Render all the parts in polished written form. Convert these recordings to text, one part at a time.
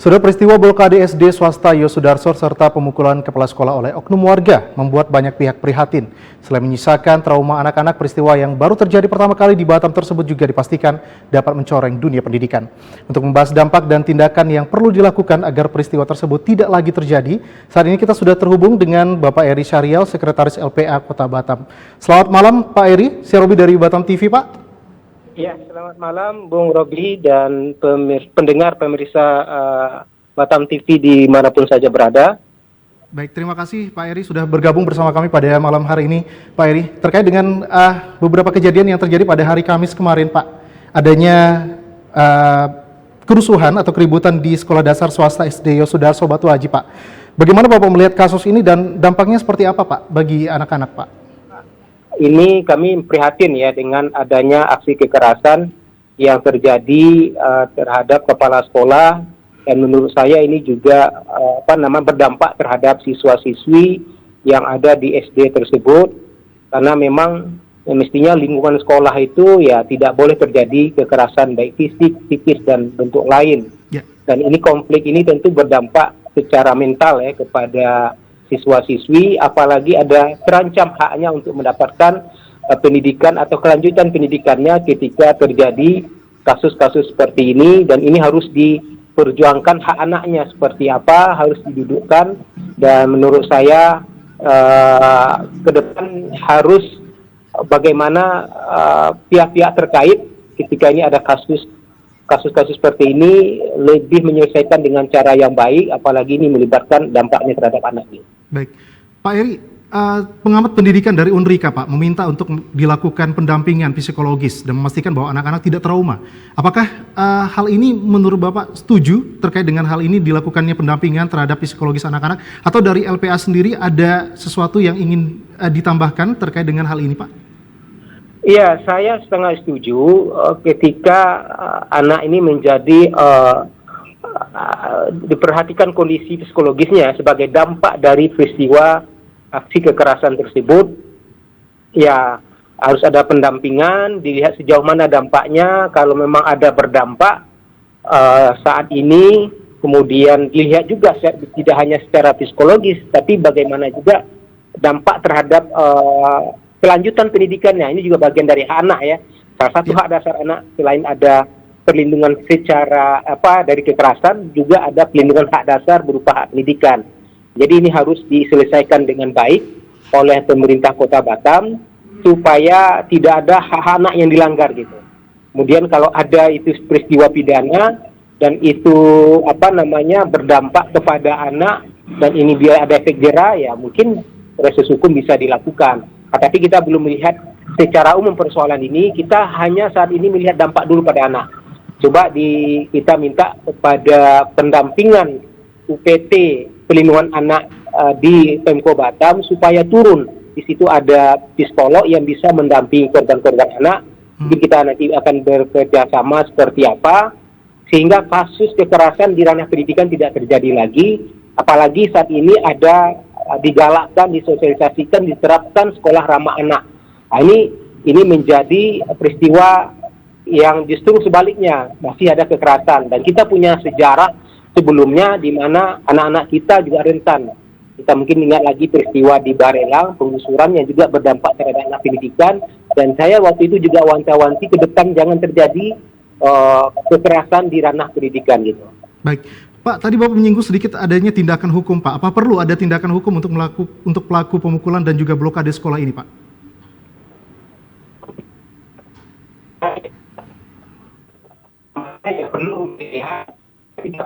Sudah peristiwa blokade SD swasta Yosudarso serta pemukulan kepala sekolah oleh oknum warga membuat banyak pihak prihatin. Selain menyisakan trauma anak-anak, peristiwa yang baru terjadi pertama kali di Batam tersebut juga dipastikan dapat mencoreng dunia pendidikan. Untuk membahas dampak dan tindakan yang perlu dilakukan agar peristiwa tersebut tidak lagi terjadi, saat ini kita sudah terhubung dengan Bapak Eri Syarial, Sekretaris LPA Kota Batam. Selamat malam Pak Eri, saya Robi dari Batam TV Pak. Ya, selamat malam Bung Robi dan pendengar pemirsa Batam TV dimanapun saja berada. Baik, terima kasih Pak Eri sudah bergabung bersama kami pada malam hari ini. Pak Eri, terkait dengan beberapa kejadian yang terjadi pada hari Kamis kemarin Pak, adanya kerusuhan atau keributan di sekolah dasar swasta SD Yosudarso Batu Haji Pak. Bagaimana Bapak melihat kasus ini dan dampaknya seperti apa Pak bagi anak-anak Pak? Ini kami prihatin ya dengan adanya aksi kekerasan yang terjadi terhadap kepala sekolah, dan menurut saya ini juga berdampak terhadap siswa-siswi yang ada di SD tersebut, karena memang mestinya lingkungan sekolah itu ya tidak boleh terjadi kekerasan baik fisik, psikis dan bentuk lain. Ya. Dan ini konflik ini tentu berdampak secara mental ya kepada siswa-siswi, apalagi ada terancam haknya untuk mendapatkan pendidikan atau kelanjutan pendidikannya ketika terjadi kasus-kasus seperti ini, dan ini harus diperjuangkan hak anaknya seperti apa, harus didudukkan, dan menurut saya ke depan harus bagaimana pihak-pihak terkait ketika ini ada kasus-kasus seperti ini lebih menyelesaikan dengan cara yang baik, apalagi ini melibatkan dampaknya terhadap anaknya. Baik, Pak Eri, pengamat pendidikan dari Unrika Pak meminta untuk dilakukan pendampingan psikologis dan memastikan bahwa anak-anak tidak trauma. Apakah hal ini menurut Bapak setuju terkait dengan hal ini dilakukannya pendampingan terhadap psikologis anak-anak, atau dari LPA sendiri ada sesuatu yang ingin ditambahkan terkait dengan hal ini Pak? Iya, saya setengah setuju ketika anak ini menjadi diperhatikan kondisi psikologisnya sebagai dampak dari peristiwa aksi kekerasan tersebut. Ya, harus ada pendampingan, dilihat sejauh mana dampaknya. Kalau memang ada berdampak saat ini, kemudian dilihat juga tidak hanya secara psikologis, tapi bagaimana juga dampak terhadap kelanjutan pendidikannya. Ini juga bagian dari hak anak ya. Salah satu hak dasar anak, selain ada perlindungan secara dari kekerasan, juga ada perlindungan hak dasar berupa hak pendidikan. Jadi ini harus diselesaikan dengan baik oleh pemerintah Kota Batam supaya tidak ada hak anak yang dilanggar gitu. Kemudian kalau ada itu peristiwa pidana dan itu berdampak kepada anak dan ini dia ada efek jera, ya mungkin proses hukum bisa dilakukan. Tapi kita belum melihat secara umum persoalan ini, kita hanya saat ini melihat dampak dulu pada anak. Coba kita minta kepada pendampingan UPT pelindungan anak di Pemko Batam supaya turun. Di situ ada psikolog yang bisa mendampingi korban-korban anak. Jadi kita nanti akan bekerja sama seperti apa sehingga kasus kekerasan di ranah pendidikan tidak terjadi lagi. Apalagi saat ini ada digalakkan, disosialisasikan, diterapkan sekolah ramah anak. Nah, ini menjadi peristiwa yang justru sebaliknya masih ada kekerasan, dan kita punya sejarah sebelumnya di mana anak-anak kita juga rentan. Kita mungkin ingat lagi peristiwa di Barelang, penggusuran yang juga berdampak terhadap anak pendidikan, dan saya waktu itu juga wanti-wanti ke depan jangan terjadi kekerasan di ranah pendidikan gitu. Baik. Pak, tadi Bapak menyinggung sedikit adanya tindakan hukum, Pak. Apa perlu ada tindakan hukum untuk pelaku pemukulan dan juga blokade sekolah ini, Pak? Perlu dilihat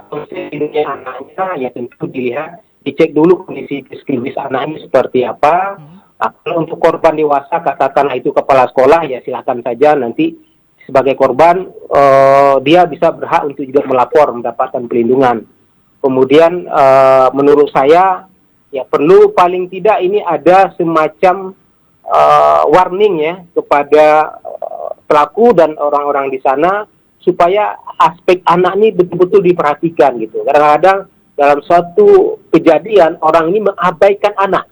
kondisi anaknya, ya tentu dilihat, dicek dulu kondisi psikologis anaknya seperti apa. Kalau untuk korban dewasa, katakanlah itu kepala sekolah, ya silakan saja nanti sebagai korban dia bisa berhak untuk juga melapor mendapatkan perlindungan. Kemudian menurut saya ya perlu paling tidak ini ada semacam warning ya kepada pelaku dan orang-orang di sana supaya aspek anak ini betul-betul diperhatikan gitu. Kadang-kadang dalam suatu kejadian orang ini mengabaikan anak,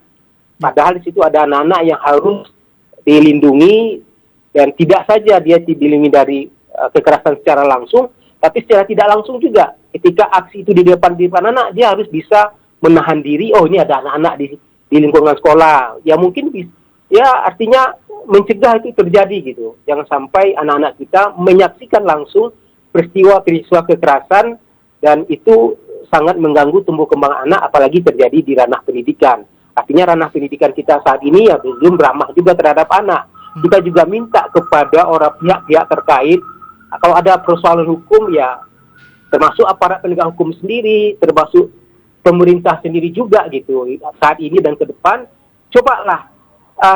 padahal di situ ada anak-anak yang harus dilindungi, dan tidak saja dia dilindungi dari kekerasan secara langsung, tapi secara tidak langsung juga ketika aksi itu di depan anak, dia harus bisa menahan diri. Oh, ini ada anak-anak di lingkungan sekolah. Ya mungkin ya artinya mencegah itu terjadi gitu. Jangan sampai anak-anak kita menyaksikan langsung peristiwa kekerasan, dan itu sangat mengganggu tumbuh kembang anak, apalagi terjadi di ranah pendidikan. Artinya ranah pendidikan kita saat ini ya belum ramah juga terhadap anak. Kita juga minta kepada orang pihak-pihak terkait, kalau ada persoalan hukum ya, termasuk aparat penegak hukum sendiri, termasuk pemerintah sendiri juga gitu, saat ini dan ke depan, cobalah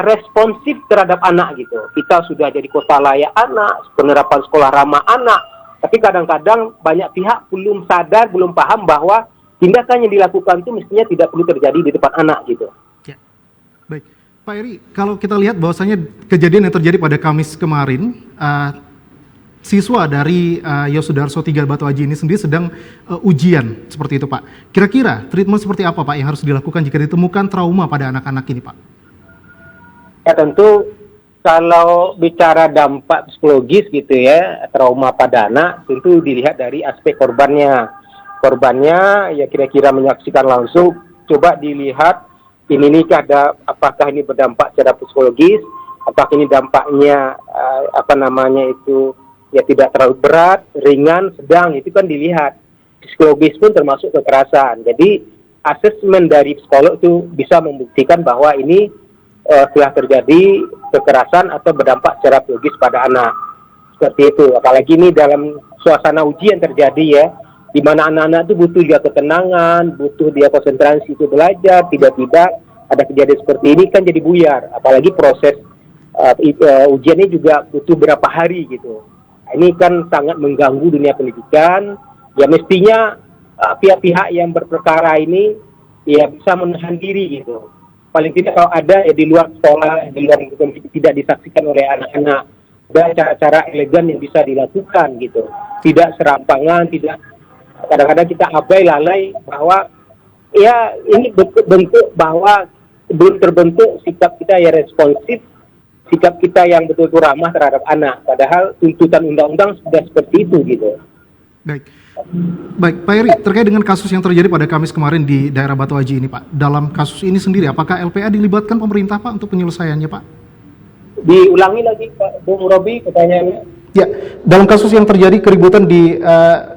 responsif terhadap anak gitu. Kita sudah jadi kota layak anak, penerapan sekolah ramah anak, tapi kadang-kadang banyak pihak belum sadar, belum paham bahwa tindakan yang dilakukan itu mestinya tidak perlu terjadi di depan anak gitu. Ya. Baik, Pak Eri, kalau kita lihat bahwasanya kejadian yang terjadi pada Kamis kemarin, siswa dari Yosudarso 3 Batu Aji ini sendiri sedang ujian seperti itu, Pak. Kira-kira treatment seperti apa, Pak, yang harus dilakukan jika ditemukan trauma pada anak-anak ini, Pak? Ya tentu kalau bicara dampak psikologis gitu ya, trauma pada anak, tentu dilihat dari aspek korbannya. Korbannya ya kira-kira menyaksikan langsung, coba dilihat ini apakah ini berdampak secara psikologis, apakah ini dampaknya ya tidak terlalu berat, ringan, sedang, itu kan dilihat. Psikologis pun termasuk kekerasan. Jadi asesmen dari psikolog itu bisa membuktikan bahwa ini telah terjadi kekerasan atau berdampak secara psikologis pada anak. Seperti itu. Apalagi ini dalam suasana ujian terjadi ya, di mana anak-anak itu butuh juga ketenangan, butuh dia konsentrasi itu belajar, tiba-tiba ada kejadian seperti ini kan jadi buyar. Apalagi proses ujian ini juga butuh berapa hari gitu. Ini kan sangat mengganggu dunia pendidikan. Ya mestinya pihak-pihak yang berperkara ini ya bisa menahan diri gitu. Paling tidak kalau ada ya di luar sekolah, di luar tidak disaksikan oleh anak-anak. Ada cara-cara elegan yang bisa dilakukan gitu. Tidak serampangan, tidak kadang-kadang kita abai lalai bahwa ya ini bentuk bahwa belum terbentuk sikap kita yang responsif, sikap kita yang betul-betul ramah terhadap anak. Padahal tuntutan undang-undang sudah seperti itu gitu. Baik, Pak Eri, terkait dengan kasus yang terjadi pada Kamis kemarin di daerah Batu Aji ini, Pak. Dalam kasus ini sendiri, apakah LPA dilibatkan pemerintah, Pak, untuk penyelesaiannya, Pak? Diulangi lagi, Pak Bung Robi, pertanyaannya. Ya, dalam kasus yang terjadi keributan di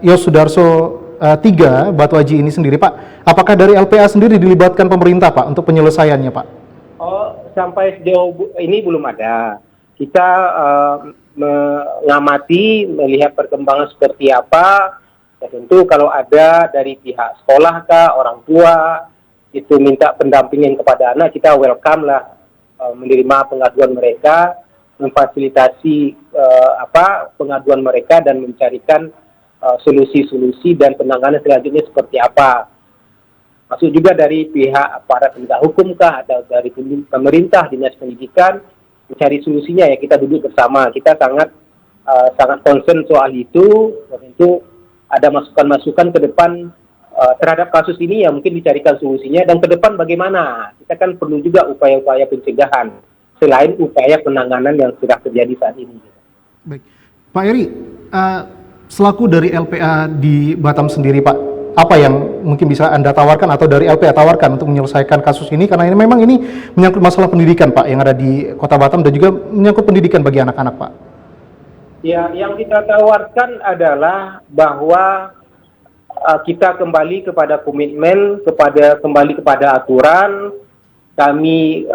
Yosudarso 3 Batu Aji ini sendiri, Pak, apakah dari LPA sendiri dilibatkan pemerintah, Pak, untuk penyelesaiannya, Pak? Oh, sampai sejauh ini belum ada. Kita mengamati, melihat perkembangan seperti apa. Ya tentu kalau ada dari pihak sekolah kah, orang tua, itu minta pendampingan kepada anak, kita welcome lah menerima pengaduan mereka, memfasilitasi pengaduan mereka dan mencarikan solusi-solusi dan penanganan selanjutnya seperti apa. Masuk juga dari pihak aparat penegak hukum kah atau dari pemerintah, dinas pendidikan, mencari solusinya ya, kita duduk bersama. Kita sangat concern soal itu, dan itu ada masukan-masukan ke depan terhadap kasus ini yang mungkin dicarikan solusinya, dan ke depan bagaimana. Kita kan perlu juga upaya-upaya pencegahan selain upaya penanganan yang sudah terjadi saat ini. Baik, Pak Eri, selaku dari LPA di Batam sendiri, Pak, apa yang mungkin bisa Anda tawarkan atau dari LPA tawarkan untuk menyelesaikan kasus ini, karena ini memang ini menyangkut masalah pendidikan, Pak, yang ada di Kota Batam dan juga menyangkut pendidikan bagi anak-anak, Pak. Ya, yang kita tawarkan adalah bahwa kita kembali kepada komitmen, kembali kepada aturan. Kami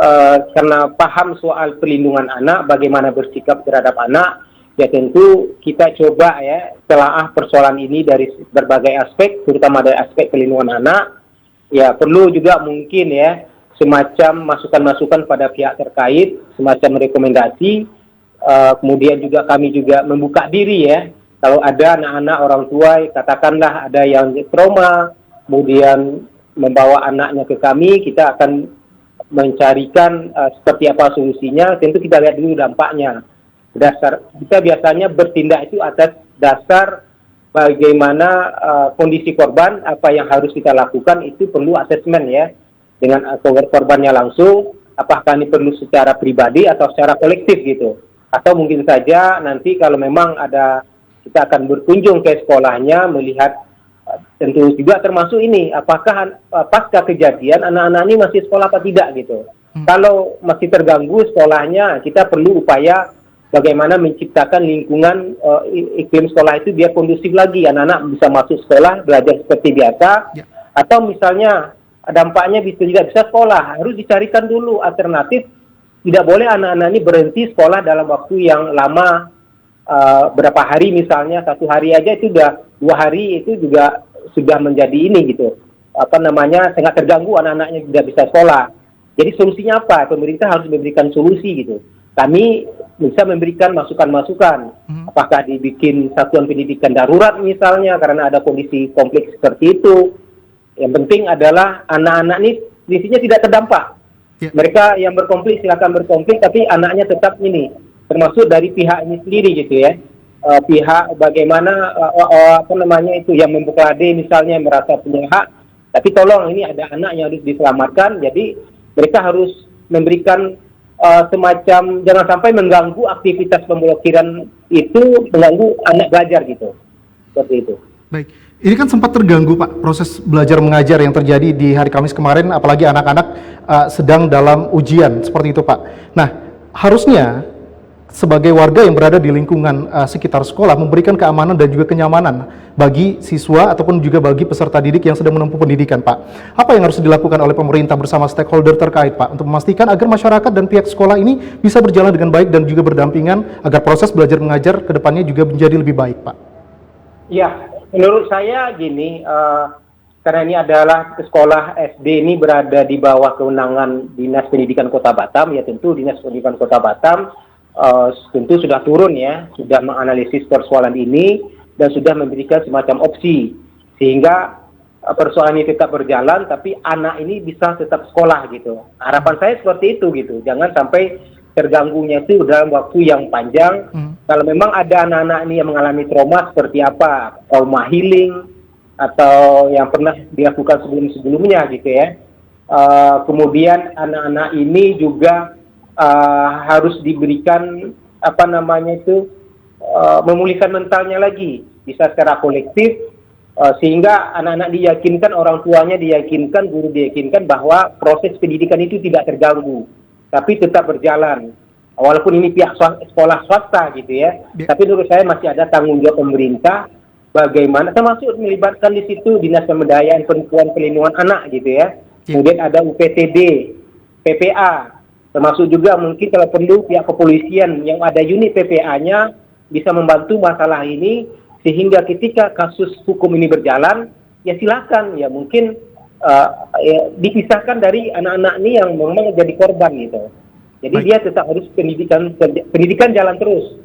karena paham soal perlindungan anak, bagaimana bersikap terhadap anak, ya tentu kita coba ya telaah persoalan ini dari berbagai aspek, terutama dari aspek perlindungan anak. Ya perlu juga mungkin ya semacam masukan-masukan pada pihak terkait, semacam rekomendasi. Kemudian juga kami juga membuka diri ya, kalau ada anak-anak orang tua, katakanlah ada yang trauma, kemudian membawa anaknya ke kami, kita akan mencarikan seperti apa solusinya. Tentu kita lihat dulu dampaknya. Kita biasanya bertindak itu atas dasar bagaimana kondisi korban, apa yang harus kita lakukan, itu perlu asesmen ya, dengan korbannya langsung, apakah ini perlu secara pribadi atau secara kolektif gitu. Atau mungkin saja nanti kalau memang ada kita akan berkunjung ke sekolahnya, melihat tentu juga termasuk ini, apakah pasca kejadian anak-anak ini masih sekolah apa tidak gitu. Kalau masih terganggu sekolahnya, kita perlu upaya bagaimana menciptakan lingkungan iklim sekolah itu biar kondusif lagi, anak-anak bisa masuk sekolah, belajar seperti biasa, atau misalnya dampaknya tidak bisa sekolah, harus dicarikan dulu alternatif. Tidak boleh anak-anak ini berhenti sekolah dalam waktu yang lama, berapa hari misalnya, 1 hari aja itu udah, 2 hari itu juga sudah menjadi ini gitu, sangat terganggu, anak-anaknya tidak bisa sekolah. Jadi solusinya apa? Pemerintah harus memberikan solusi gitu. Kami bisa memberikan masukan-masukan, apakah dibikin satuan pendidikan darurat misalnya karena ada kondisi kompleks seperti itu. Yang penting adalah anak-anak ini kondisinya tidak terdampak. Mereka yang berkonflik silakan berkonflik, tapi anaknya tetap ini, termasuk dari pihak ini sendiri gitu ya. Pihak bagaimana yang membukade misalnya merasa punya hak, tapi tolong ini ada anak yang harus diselamatkan, jadi mereka harus memberikan semacam, jangan sampai mengganggu aktivitas pemblokiran itu, mengganggu anak belajar gitu, seperti itu. Baik, ini kan sempat terganggu Pak, proses belajar mengajar yang terjadi di hari Kamis kemarin, apalagi anak-anak sedang dalam ujian, seperti itu Pak. Nah, harusnya sebagai warga yang berada di lingkungan sekitar sekolah memberikan keamanan dan juga kenyamanan bagi siswa ataupun juga bagi peserta didik yang sedang menempuh pendidikan Pak. Apa yang harus dilakukan oleh pemerintah bersama stakeholder terkait Pak untuk memastikan agar masyarakat dan pihak sekolah ini bisa berjalan dengan baik dan juga berdampingan agar proses belajar mengajar ke depannya juga menjadi lebih baik Pak? Ya, menurut saya gini, karena ini adalah sekolah SD ini berada di bawah kewenangan Dinas Pendidikan Kota Batam, ya tentu Dinas Pendidikan Kota Batam tentu sudah turun ya, sudah menganalisis persoalan ini dan sudah memberikan semacam opsi sehingga persoalan ini tetap berjalan, tapi anak ini bisa tetap sekolah gitu. Harapan saya seperti itu gitu, jangan sampai terganggunya itu dalam waktu yang panjang. Kalau memang ada anak-anak ini yang mengalami trauma seperti apa, trauma healing atau yang pernah dilakukan sebelum-sebelumnya gitu ya. Kemudian anak-anak ini juga harus diberikan memulihkan mentalnya lagi, bisa secara kolektif, sehingga anak-anak diyakinkan, orang tuanya diyakinkan, guru diyakinkan bahwa proses pendidikan itu tidak terganggu, tapi tetap berjalan. Walaupun ini pihak sekolah swasta gitu ya, tapi menurut saya masih ada tanggung jawab pemerintah bagaimana, termasuk melibatkan di situ Dinas Pemberdayaan Perempuan Perlindungan Anak gitu ya. Kemudian ada UPTD, PPA, termasuk juga mungkin kalau perlu pihak kepolisian yang ada unit PPA-nya bisa membantu masalah ini, sehingga ketika kasus hukum ini berjalan, ya silakan ya mungkin dipisahkan dari anak-anak ini yang memang jadi korban gitu. Jadi dia tetap harus pendidikan jalan terus.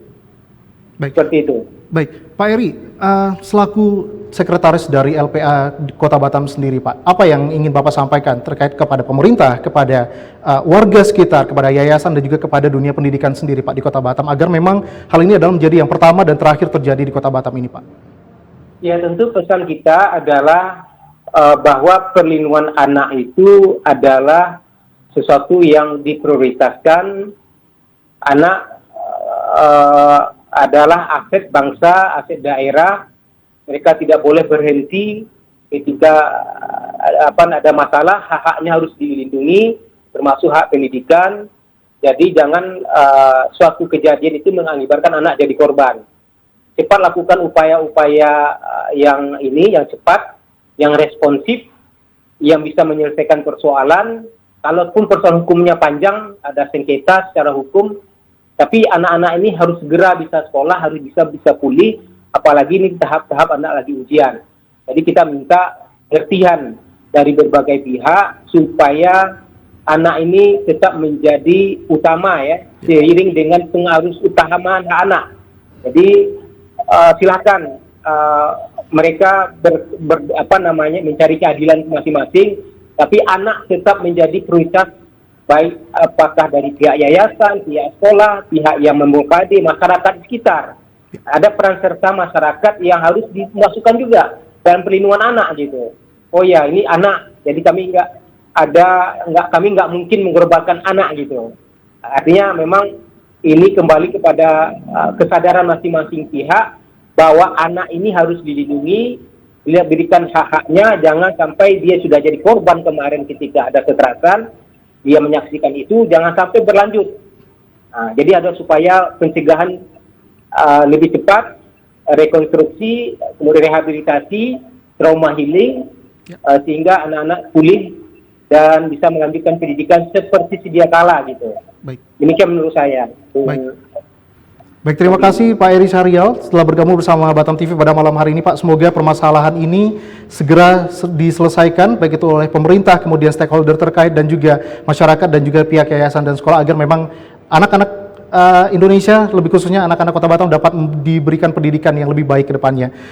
Baik. Seperti itu. Baik, Pak Eri, selaku sekretaris dari LPA di Kota Batam sendiri, Pak, apa yang ingin Bapak sampaikan terkait kepada pemerintah, kepada warga sekitar, kepada yayasan dan juga kepada dunia pendidikan sendiri, Pak, di Kota Batam, agar memang hal ini adalah menjadi yang pertama dan terakhir terjadi di Kota Batam ini, Pak? Ya, tentu pesan kita adalah bahwa perlindungan anak itu adalah sesuatu yang diprioritaskan. Anak adalah aset bangsa, aset daerah. Mereka tidak boleh berhenti ketika ada masalah, hak-haknya harus dilindungi, termasuk hak pendidikan. Jadi jangan suatu kejadian itu mengakibatkan anak jadi korban. Cepat lakukan upaya-upaya yang cepat, yang responsif, yang bisa menyelesaikan persoalan. Kalaupun persoalan hukumnya panjang, ada sengketa secara hukum, tapi anak-anak ini harus segera bisa sekolah, harus bisa pulih, apalagi ini tahap-tahap anak lagi ujian. Jadi kita minta pengertian dari berbagai pihak supaya anak ini tetap menjadi utama ya, seiring dengan pengarus utama anak. Jadi silakan mereka mencari keadilan masing-masing, tapi anak tetap menjadi prioritas, baik apakah dari pihak yayasan, pihak sekolah, pihak yang memblokade, masyarakat sekitar. Ada peran serta masyarakat yang harus dimasukkan juga dalam perlindungan anak gitu. Oh ya, ini anak, jadi kami nggak mungkin mengorbankan anak gitu. Artinya memang ini kembali kepada kesadaran masing-masing pihak bahwa anak ini harus dilindungi, diberikan hak-haknya, jangan sampai dia sudah jadi korban kemarin ketika ada kekerasan, dia menyaksikan itu, jangan sampai berlanjut. Nah, jadi ada supaya pencegahan lebih cepat, rekonstruksi, kemudian rehabilitasi, trauma healing, sehingga anak-anak pulih dan bisa melanjutkan pendidikan seperti sedia kala gitu. Baik. Demikian menurut saya. Baik, terima kasih Pak Eri Syarial setelah bergabung bersama Batam TV pada malam hari ini Pak. Semoga permasalahan ini segera diselesaikan baik itu oleh pemerintah, kemudian stakeholder terkait dan juga masyarakat dan juga pihak yayasan dan sekolah agar memang anak-anak Indonesia, lebih khususnya anak-anak Kota Batam dapat diberikan pendidikan yang lebih baik ke depannya.